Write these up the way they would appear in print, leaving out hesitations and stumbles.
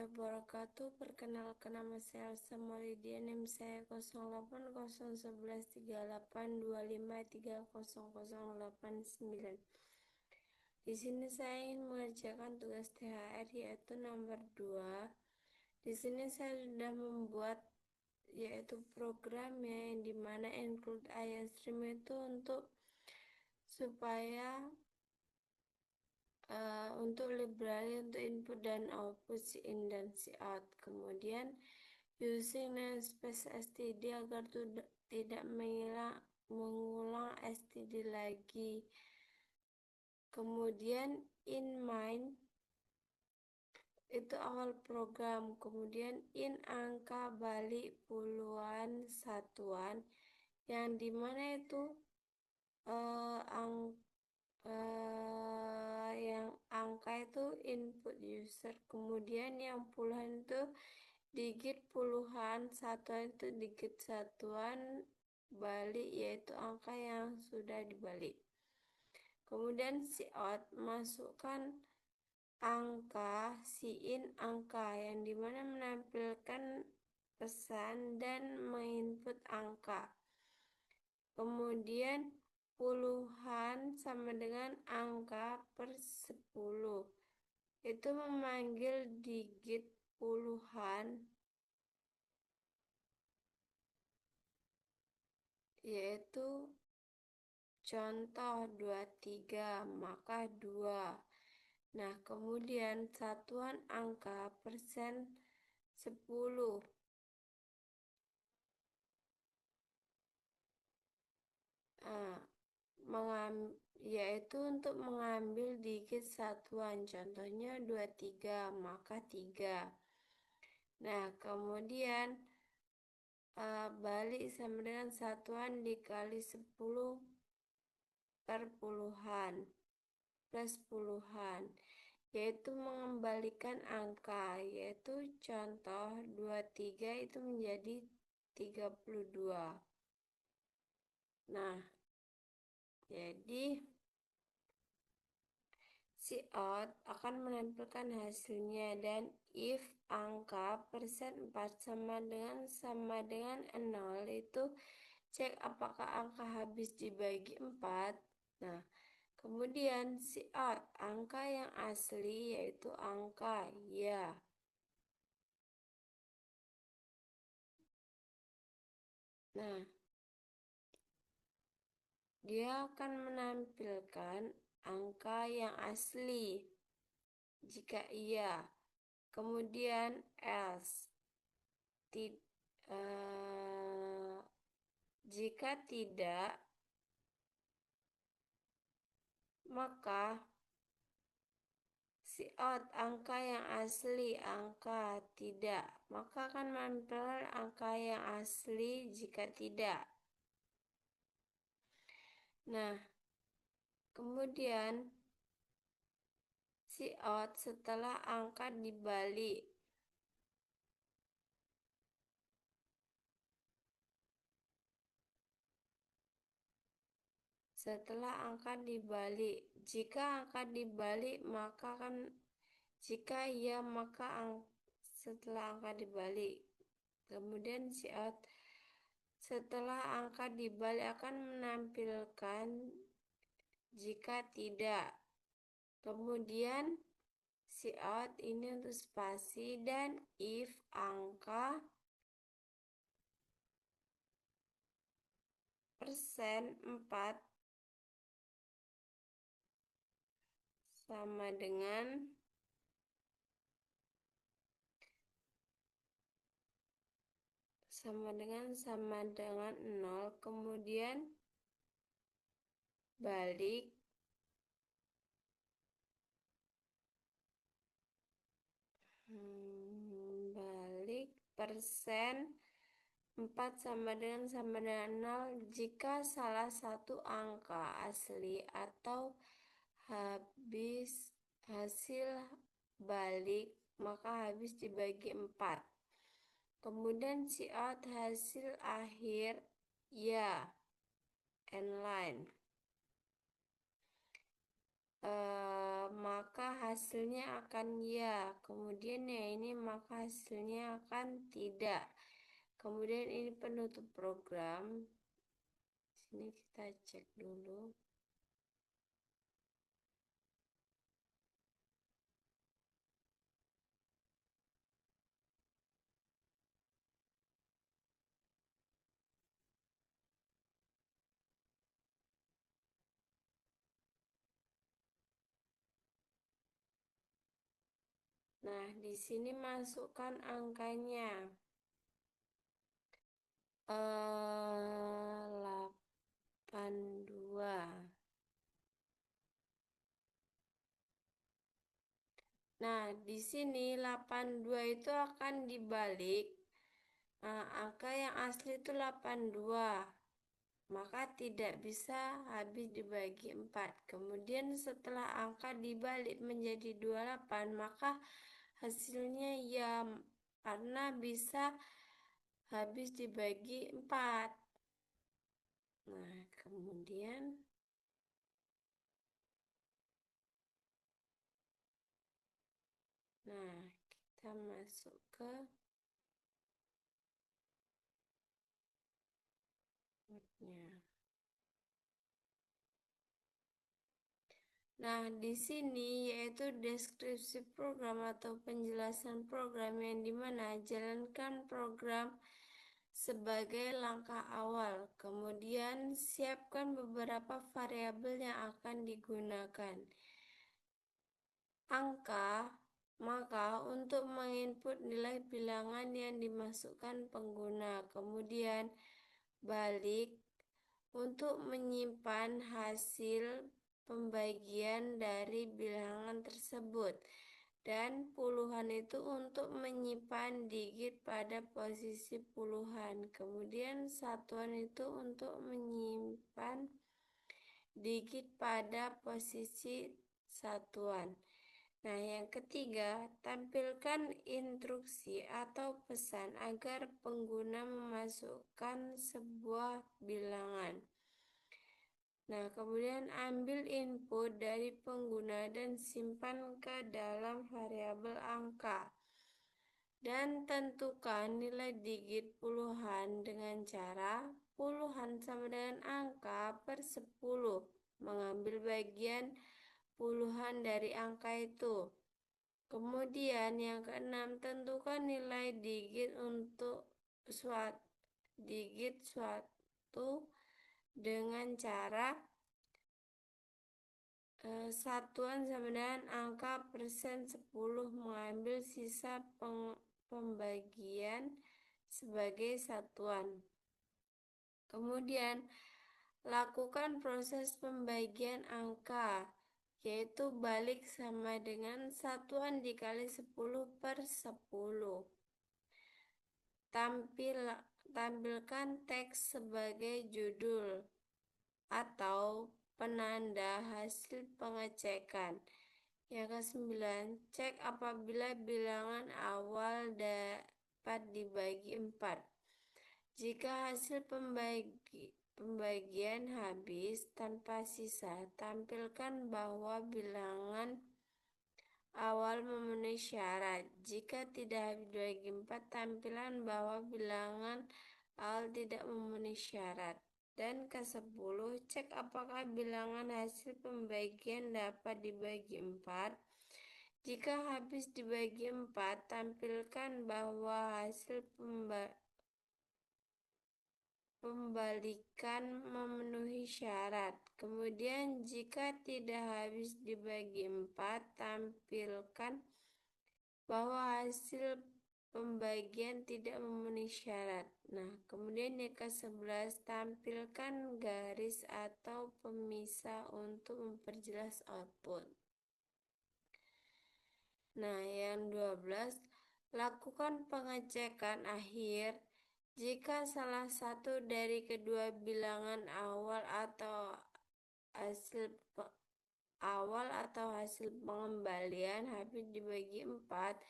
wabarakatuh. Perkenalkan, nama saya Elsa Maulidia, NIM saya 0801113825300089. Di sini saya ingin mengerjakan tugas THR yaitu nomor 2. Di sini saya sudah membuat yaitu programnya yang dimana include IStream itu supaya untuk library untuk input dan output si in dan si out. Kemudian using namespace std agar tidak mengulang std lagi. Kemudian in main itu awal program. Kemudian in angka balik puluhan satuan yang dimana itu yang angka itu input user, kemudian yang puluhan itu digit puluhan, satuan itu digit satuan, balik yaitu angka yang sudah dibalik. Kemudian si out masukkan angka, si in angka yang dimana menampilkan pesan dan menginput angka. Kemudian puluhan sama dengan angka per 10. Itu memanggil digit puluhan, yaitu contoh 23, maka 2. Nah, kemudian satuan angka persen 10. Yaitu untuk mengambil digit satuan, contohnya 23, maka 3. Nah, kemudian balik sama dengan satuan dikali 10 per puluhan plus puluhan, yaitu mengembalikan angka, yaitu contoh 23 itu menjadi 32. Nah, jadi si out akan menampilkan hasilnya, dan if angka persen 4 sama dengan 0 itu cek apakah angka habis dibagi 4. Nah, kemudian si out angka yang asli yaitu angka ya. Nah, dia akan menampilkan angka yang asli jika iya. Kemudian else jika tidak, maka si out angka yang asli, angka tidak, maka akan menampilkan angka yang asli jika tidak. Nah, kemudian si out setelah angka dibalik, jika angka dibalik maka akan, jika ya maka setelah angka dibalik. Kemudian si out setelah angka dibalik akan menampilkan jika tidak. Kemudian si out ini untuk spasi, dan if angka persen 4 sama dengan 0, kemudian balik persen 4 sama dengan 0 jika salah satu angka asli atau hasil balik maka habis dibagi 4. Kemudian si out hasil akhir ya end line. maka hasilnya akan ya. Kemudian yang ini maka hasilnya akan tidak. Kemudian ini penutup program. Sini kita cek dulu. Nah, di sini masukkan angkanya. 82. Nah, di sini 82 itu akan dibalik. Nah, angka yang asli itu 82. Maka tidak bisa habis dibagi 4. Kemudian setelah angka dibalik menjadi 28, maka hasilnya ya, karena bisa habis dibagi 4. Nah, kemudian kita masuk ke wordnya. Nah, di sini yaitu deskripsi program atau penjelasan program, yang dimana jalankan program sebagai langkah awal. Kemudian siapkan beberapa variabel yang akan digunakan. Angka, maka untuk menginput nilai bilangan yang dimasukkan pengguna. Kemudian balik untuk menyimpan hasil pembagian dari bilangan tersebut, dan puluhan itu untuk menyimpan digit pada posisi puluhan. Kemudian satuan itu untuk menyimpan digit pada posisi satuan. Nah, yang ketiga, tampilkan instruksi atau pesan agar pengguna memasukkan sebuah bilangan. Nah, kemudian ambil input dari pengguna dan simpan ke dalam variabel angka. Dan tentukan nilai digit puluhan dengan cara puluhan sama dengan angka per 10. Mengambil bagian puluhan dari angka itu. Kemudian yang keenam, tentukan nilai digit untuk suatu dengan cara satuan sama dengan angka persen 10, mengambil sisa pembagian sebagai satuan. Kemudian lakukan proses pembagian angka, yaitu balik sama dengan satuan dikali 10 per 10. Tampilkan teks sebagai judul atau penanda hasil pengecekan. Yang ke-9, cek apabila bilangan awal dapat dibagi 4. Jika hasil pembagian habis tanpa sisa, tampilkan bahwa bilangan awal memenuhi syarat. Jika tidak habis dibagi 4, tampilan bahwa bilangan awal tidak memenuhi syarat. Dan ke-10, cek apakah bilangan hasil pembagian dapat dibagi 4. Jika habis dibagi 4, tampilkan bahwa hasil pembalikan memenuhi syarat. Kemudian jika tidak habis dibagi 4, tampilkan bahwa hasil pembagian tidak memenuhi syarat. Nah, kemudian yang ke-11, tampilkan garis atau pemisah untuk memperjelas output. Nah, yang 12, lakukan pengecekan akhir jika salah satu dari kedua bilangan awal atau hasil pengembalian habis dibagi 4,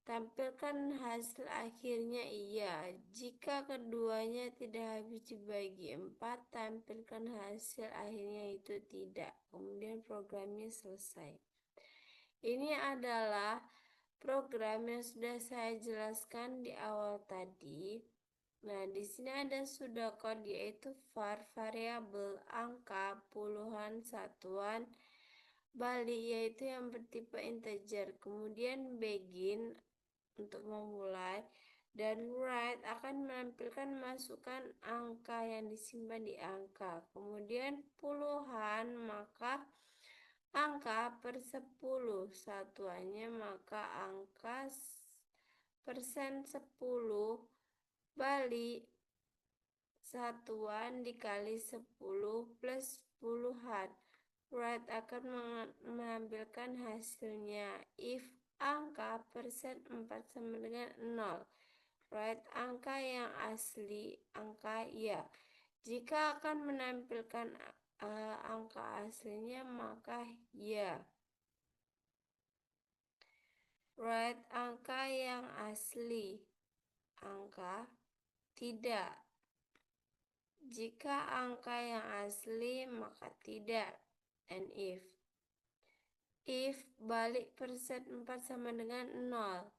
Tampilkan hasil akhirnya iya. Jika keduanya tidak habis dibagi 4, tampilkan hasil akhirnya itu tidak. Kemudian programnya selesai. Ini adalah program yang sudah saya jelaskan di awal tadi. Nah, di sini ada pseudocode yaitu var, variabel, angka, puluhan, satuan, balik yaitu yang bertipe integer. Kemudian begin untuk memulai, dan write akan menampilkan masukan angka yang disimpan di angka. Kemudian puluhan, maka angka per 10, satuannya maka angka persen 10 balik satuan dikali 10 plus puluhan. Write akan mengambilkan hasilnya if angka persen 4 sama dengan 0. Write angka yang asli, angka ya. Jika akan menampilkan angka aslinya maka ya. Write angka yang asli, angka tidak. Jika angka yang asli maka tidak. And if balik persen 4 sama dengan 0,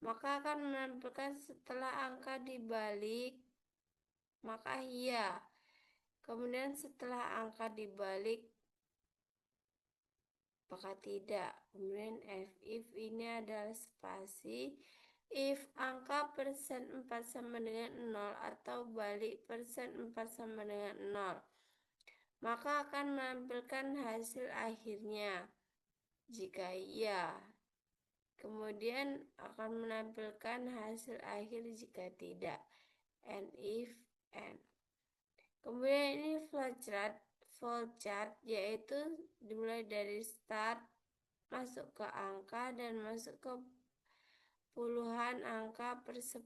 maka akan menampilkan setelah angka dibalik maka ya. Kemudian setelah angka dibalik maka tidak. Kemudian if ini adalah spasi. If angka persen 4 sama dengan 0 atau balik persen 4 sama dengan 0, maka akan menampilkan hasil akhirnya jika ya. Kemudian akan menampilkan hasil akhir jika tidak. And if and. Kemudian ini flowchart yaitu dimulai dari start, masuk ke angka dan masuk ke puluhan, angka per 10,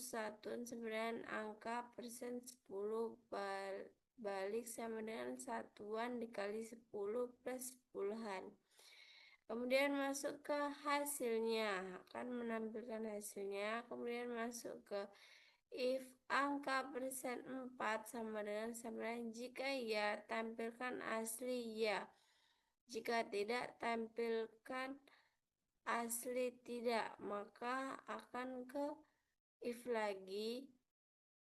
satuan sama dengan angka persen 10 balik sama dengan satuan dikali 10 plus puluhan. Kemudian masuk ke hasilnya, akan menampilkan hasilnya. Kemudian masuk ke if angka persen 4 sama dengan 9, jika ya tampilkan asli ya, jika tidak tampilkan asli tidak, maka akan ke if lagi,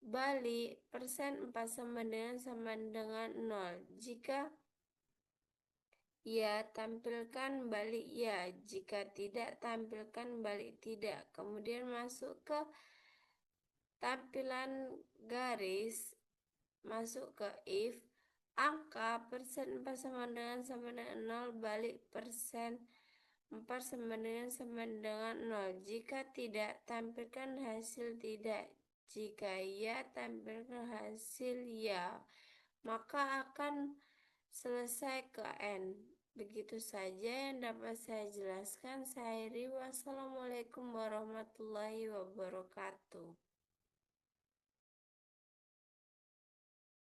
balik persen 4 sama dengan 0, jika ya tampilkan balik ya, jika tidak tampilkan balik tidak. Kemudian masuk ke tampilan garis, masuk ke if angka persen 4 sama dengan 0, balik persen 4 sama dengan 0. Jika tidak tampilkan hasil tidak, jika ya tampilkan hasil ya, maka akan selesai ke N. Begitu saja yang dapat saya jelaskan. Saya akhiri. Wassalamualaikum warahmatullahi wabarakatuh.